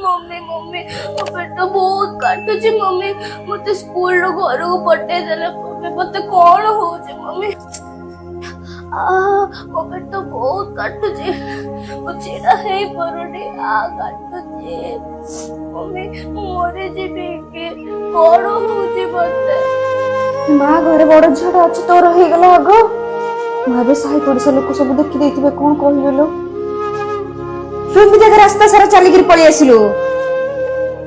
mummy mummy मो पेट बहुत काटुची mummy मते स्कूल रो घर को पठे देले मम्मी मते कोन होउची मम्मी मो पेट बहुत काटुची मो चिड़ा हे परोडी काटुची मम्मी मोरे जीबी के कोन होउची मते माँ घरे बड़ झीटा अच्छी तोर हो गला आग भावे साही पड़ोसा लोक सब देखी देथिबे कोन कहिबे लो तुम जगह रास्ता सारा चलिगिर पळी आसिलु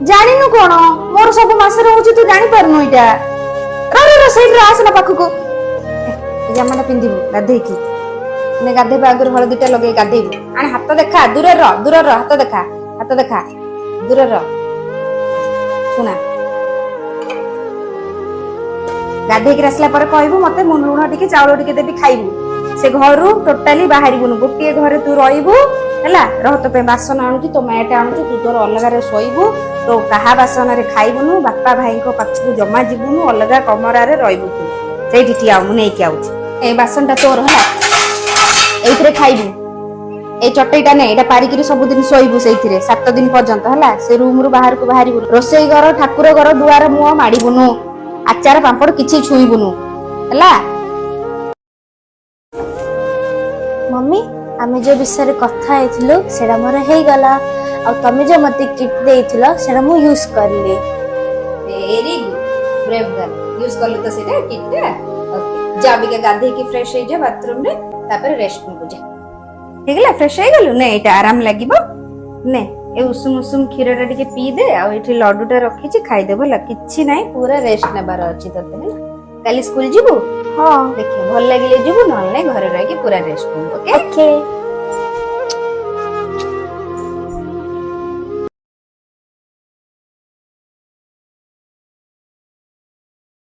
जानिनु कोन मोर सब मास रहउची तू जानि परनु इटा रो साइड रे आसना पाखको जमाना पिंदिबु गाधे की ने गाधे बागर हळदीटा लगे गाधेबु आने हाथ देखा दूर र हाथ देखा दूर र सुना गाधे की आसला पर कहबु मते मु लुण टिके चावल टिके देबी खाइबु से घरु टोटाली बाहरिबुनु गोटिए घरे तू रहिबु हैला रह तो पे बासन आणुची तो मैट आणुची तू तोर अलग रे सोइबु तो कहा बासन रे खाइबुनु बापा भाई को पाखु जमा जिबुनु अलग कमरा रे रहिबु तू सेठी ठिया मु नै के आउची ए बासनटा तोर हला एइथरे खाइबु ए चटईटा ने एटा पारिकिरी सब दिन सोइबु सेइथरे 7 दिन पर्यंत हला से रूम रु बाहर को बाहरिबु रोसई घर ठाकुर घर दुआर मुह माडिबुनु आचार पापड़ किछि छुइबुनु हला मम्मी आमे जो विषय कथा हेथिलो सेडा मोर हे गला आ तमे जो मते किट देथिलो सेडा मु यूज करली very good brave girl use करले तो सेटा किटटा ओके जा बिके गाधे की फ्रेश हे जा बाथरूम रे तापर रेस्ट में जा ठीक है फ्रेश हे गलु ने एटा आराम लागिबो ने ए उसुम उसुम खीरटा टिके पी दे आ एठी लड्डूटा रखी छी खाइ देबो ला किछि नाही पूरा रेस्ट नेबार अछि तते है काली स्कूल जीबो हां देखिए भल लागिले जीबो न घरे रह के पूरा रेस्ट ओके ओके